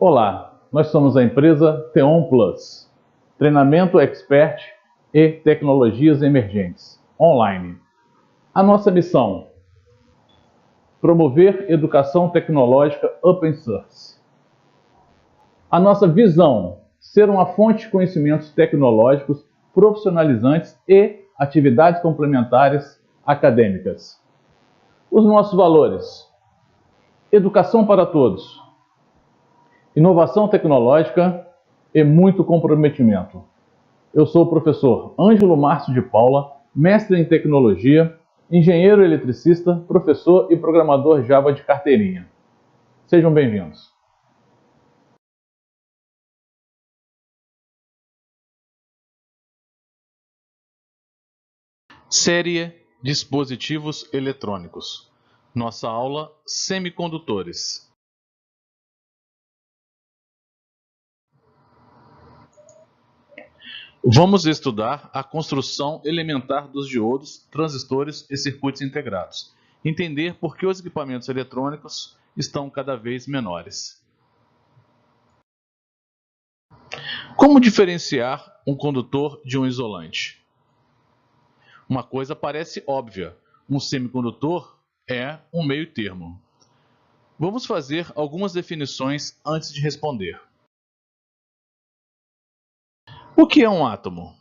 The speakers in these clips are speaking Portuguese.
Olá, nós somos a empresa Theon Plus, treinamento expert e tecnologias emergentes, online. A nossa missão: promover educação tecnológica open source. A nossa visão: ser uma fonte de conhecimentos tecnológicos profissionalizantes e atividades complementares acadêmicas. Os nossos valores: educação para todos, inovação tecnológica e muito comprometimento. Eu sou o professor Ângelo Márcio de Paula, mestre em tecnologia, engenheiro eletricista, professor e programador Java de carteirinha. Sejam bem-vindos. Série Dispositivos Eletrônicos. Nossa aula Semicondutores. Vamos estudar a construção elementar dos diodos, transistores e circuitos integrados. Entender por que os equipamentos eletrônicos estão cada vez menores. Como diferenciar um condutor de um isolante? Uma coisa parece óbvia: um semicondutor é um meio termo. Vamos fazer algumas definições antes de responder. O que é um átomo?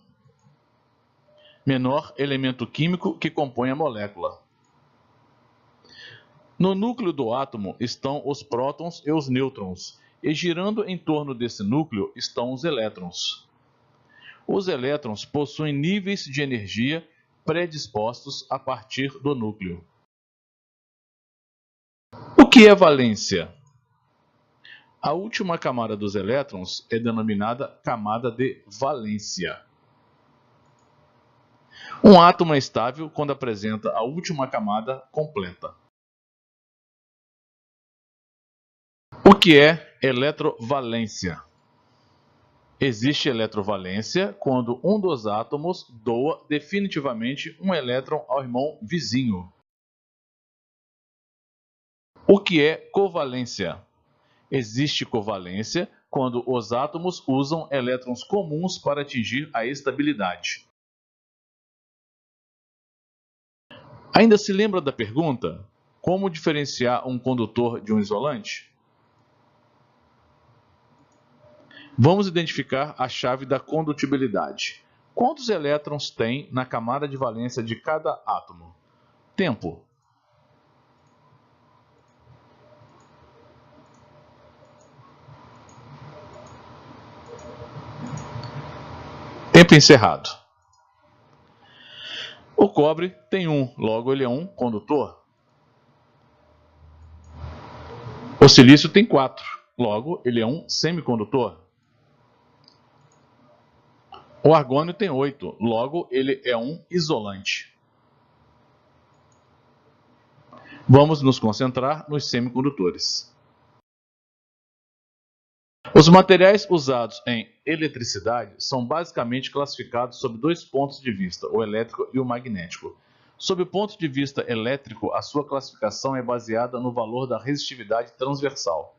Menor elemento químico que compõe a molécula. No núcleo do átomo estão os prótons e os nêutrons, e girando em torno desse núcleo estão os elétrons. Os elétrons possuem níveis de energia predispostos a partir do núcleo. O que é valência? A última camada dos elétrons é denominada camada de valência. Um átomo é estável quando apresenta a última camada completa. O que é eletrovalência? Existe eletrovalência quando um dos átomos doa definitivamente um elétron ao irmão vizinho. O que é covalência? Existe covalência quando os átomos usam elétrons comuns para atingir a estabilidade. Ainda se lembra da pergunta? Como diferenciar um condutor de um isolante? Vamos identificar a chave da condutibilidade. Quantos elétrons tem na camada de valência de cada átomo? Tempo. Tempo encerrado. O cobre tem 1, logo ele é um condutor. O silício tem 4, logo ele é um semicondutor. O argônio tem 8, logo ele é um isolante. Vamos nos concentrar nos semicondutores. Os materiais usados em eletricidade são basicamente classificados sob dois pontos de vista, o elétrico e o magnético. Sob o ponto de vista elétrico, a sua classificação é baseada no valor da resistividade transversal.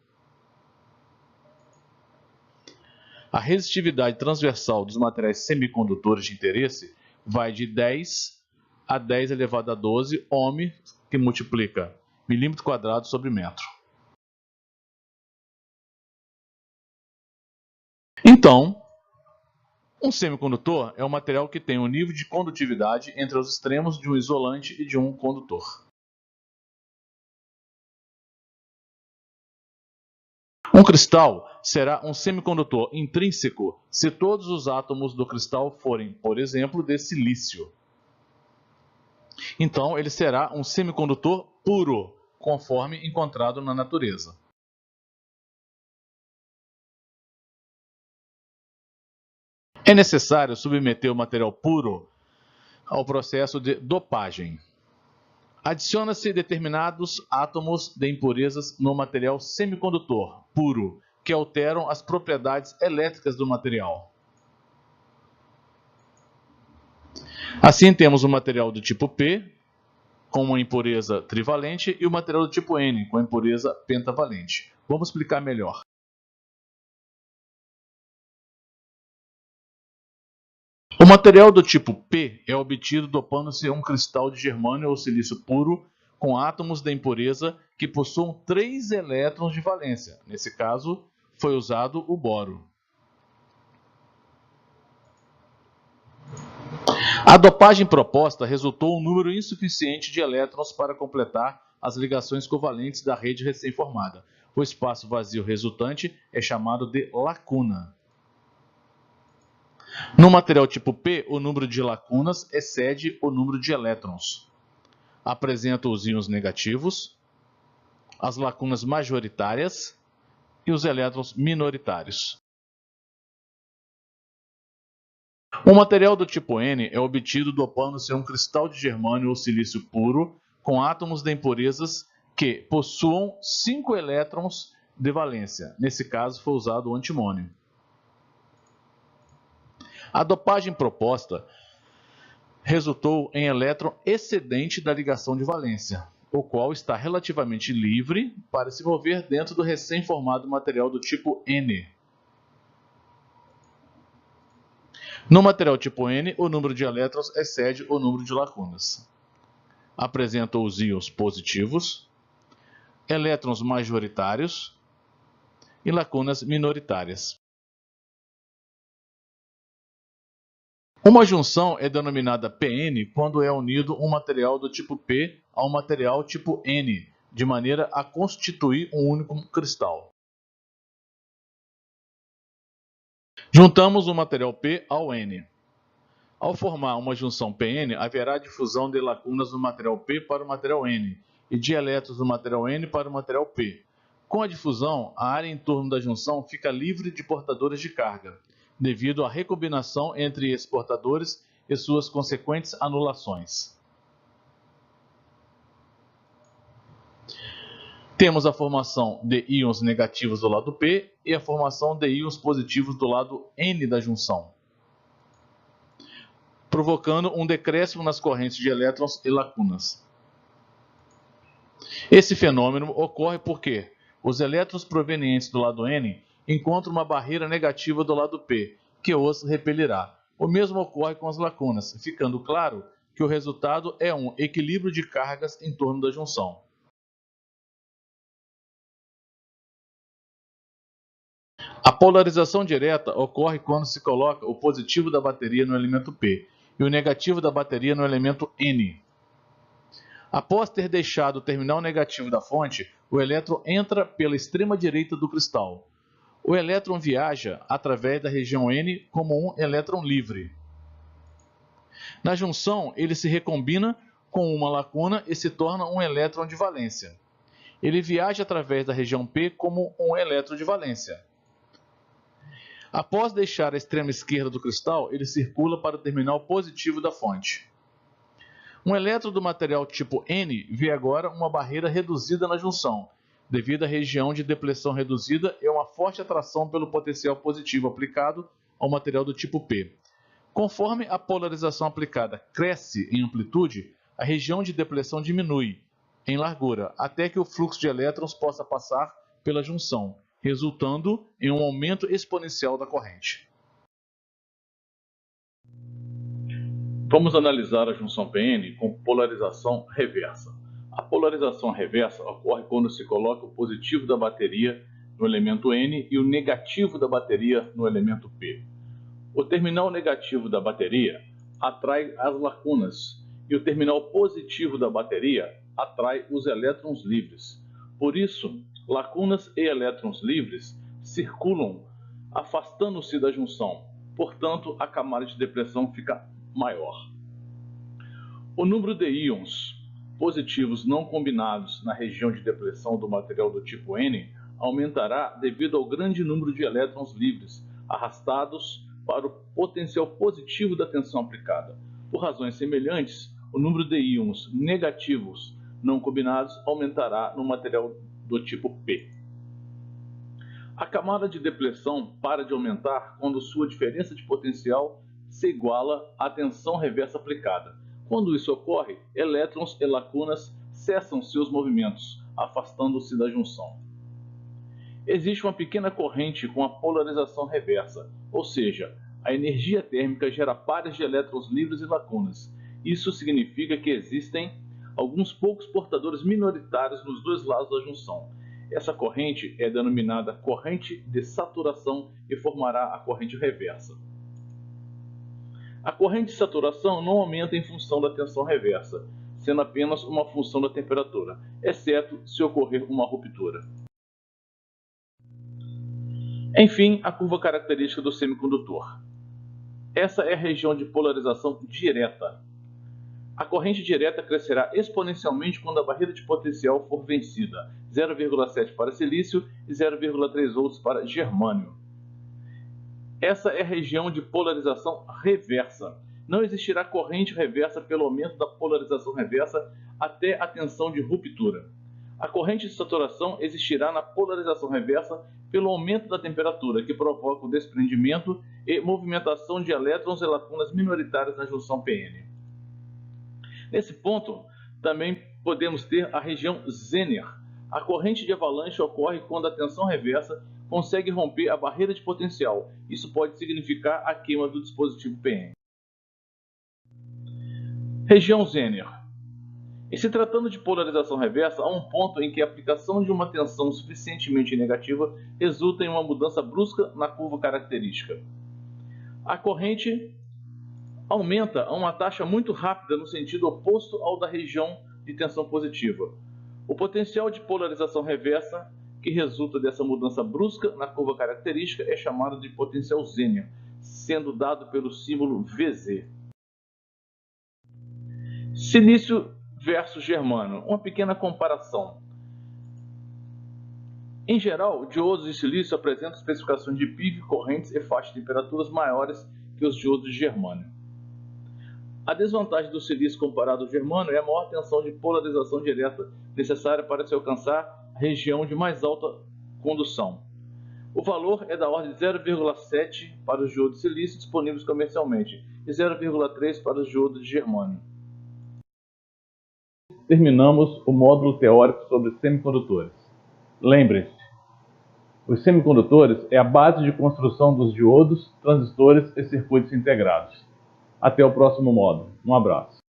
A resistividade transversal dos materiais semicondutores de interesse vai de 10 a 10 elevado a 12 ohm, que multiplica milímetro quadrado sobre metro. Então, um semicondutor é um material que tem um nível de condutividade entre os extremos de um isolante e de um condutor. Um cristal será um semicondutor intrínseco se todos os átomos do cristal forem, por exemplo, de silício. Então, ele será um semicondutor puro, conforme encontrado na natureza. É necessário submeter o material puro ao processo de dopagem. Adiciona-se determinados átomos de impurezas no material semicondutor puro, que alteram as propriedades elétricas do material. Assim, temos o material do tipo P, com uma impureza trivalente, e o material do tipo N, com a impureza pentavalente. Vamos explicar melhor. O material do tipo P é obtido dopando-se um cristal de germânio ou silício puro com átomos da impureza que possuam 3 elétrons de valência. Nesse caso, foi usado o boro. A dopagem proposta resultou um número insuficiente de elétrons para completar as ligações covalentes da rede recém-formada. O espaço vazio resultante é chamado de lacuna. No material tipo P, o número de lacunas excede o número de elétrons. Apresenta os íons negativos, as lacunas majoritárias e os elétrons minoritários. O material do tipo N é obtido dopando-se um cristal de germânio ou silício puro com átomos de impurezas que possuam 5 elétrons de valência. Nesse caso, foi usado o antimônio. A dopagem proposta resultou em elétron excedente da ligação de valência, o qual está relativamente livre para se mover dentro do recém-formado material do tipo N. No material tipo N, o número de elétrons excede o número de lacunas. Apresenta os íons positivos, elétrons majoritários e lacunas minoritárias. Uma junção é denominada PN quando é unido um material do tipo P a um material tipo N, de maneira a constituir um único cristal. Juntamos o material P ao N. Ao formar uma junção PN, haverá difusão de lacunas no material P para o material N e de elétrons do material N para o material P. Com a difusão, a área em torno da junção fica livre de portadores de carga, devido à recombinação entre esses portadores e suas consequentes anulações. Temos a formação de íons negativos do lado P e a formação de íons positivos do lado N da junção, provocando um decréscimo nas correntes de elétrons e lacunas. Esse fenômeno ocorre porque os elétrons provenientes do lado N encontram uma barreira negativa do lado P, que os repelirá. O mesmo ocorre com as lacunas, ficando claro que o resultado é um equilíbrio de cargas em torno da junção. A polarização direta ocorre quando se coloca o positivo da bateria no elemento P e o negativo da bateria no elemento N. Após ter deixado o terminal negativo da fonte, o elétron entra pela extrema direita do cristal. O elétron viaja através da região N como um elétron livre. Na junção, ele se recombina com uma lacuna e se torna um elétron de valência. Ele viaja através da região P como um elétron de valência. Após deixar a extrema esquerda do cristal, ele circula para o terminal positivo da fonte. Um elétron do material tipo N vê agora uma barreira reduzida na junção, devido à região de depressão reduzida e uma forte atração pelo potencial positivo aplicado ao material do tipo P. Conforme a polarização aplicada cresce em amplitude, a região de depressão diminui em largura, até que o fluxo de elétrons possa passar pela junção, resultando em um aumento exponencial da corrente. Vamos analisar a junção PN com polarização reversa. A polarização reversa ocorre quando se coloca o positivo da bateria no elemento N e o negativo da bateria no elemento P. O terminal negativo da bateria atrai as lacunas e o terminal positivo da bateria atrai os elétrons livres. Por isso, lacunas e elétrons livres circulam afastando-se da junção, portanto, a camada de depressão fica maior. O número de íons positivos não combinados na região de depressão do material do tipo N aumentará devido ao grande número de elétrons livres arrastados para o potencial positivo da tensão aplicada. Por razões semelhantes, o número de íons negativos não combinados aumentará no material do tipo P. A camada de depressão para de aumentar quando sua diferença de potencial se iguala à tensão reversa aplicada. Quando isso ocorre, elétrons e lacunas cessam seus movimentos, afastando-se da junção. Existe uma pequena corrente com a polarização reversa, ou seja, A energia térmica gera pares de elétrons livres e lacunas. Isso significa que existem alguns poucos portadores minoritários nos dois lados da junção. Essa corrente é denominada corrente de saturação e formará a corrente reversa. A corrente de saturação não aumenta em função da tensão reversa, sendo apenas uma função da temperatura, exceto se ocorrer uma ruptura. Enfim, a curva característica do semicondutor. Essa é a região de polarização direta. A corrente direta crescerá exponencialmente quando a barreira de potencial for vencida, 0,7 para silício e 0,3 volts para germânio. Essa é a região de polarização reversa. Não existirá corrente reversa pelo aumento da polarização reversa até a tensão de ruptura. A corrente de saturação existirá na polarização reversa pelo aumento da temperatura, que provoca o desprendimento e movimentação de elétrons e lacunas minoritárias na junção PN. Nesse ponto, também podemos ter a região Zener. A corrente de avalanche ocorre quando a tensão reversa consegue romper a barreira de potencial. Isso pode significar a queima do dispositivo PN. Região Zener. E se tratando de polarização reversa, há um ponto em que a aplicação de uma tensão suficientemente negativa resulta em uma mudança brusca na curva característica. A corrente aumenta a uma taxa muito rápida no sentido oposto ao da região de tensão positiva. O potencial de polarização reversa que resulta dessa mudança brusca na curva característica é chamado de potencial Zener, sendo dado pelo símbolo Vz. Silício versus germânio. Uma pequena comparação. Em geral, diodos de silício apresentam especificações de PIV, correntes e faixas de temperaturas maiores que os diodos de germânio. A desvantagem do silício comparado ao germânio é a maior tensão de polarização direta necessária para se alcançar a região de mais alta condução. O valor é da ordem de 0,7 para os diodos de silício disponíveis comercialmente e 0,3 para os diodos de germânio. Terminamos o módulo teórico sobre semicondutores. Lembre-se, os semicondutores é a base de construção dos diodos, transistores e circuitos integrados. Até o próximo módulo. Um abraço.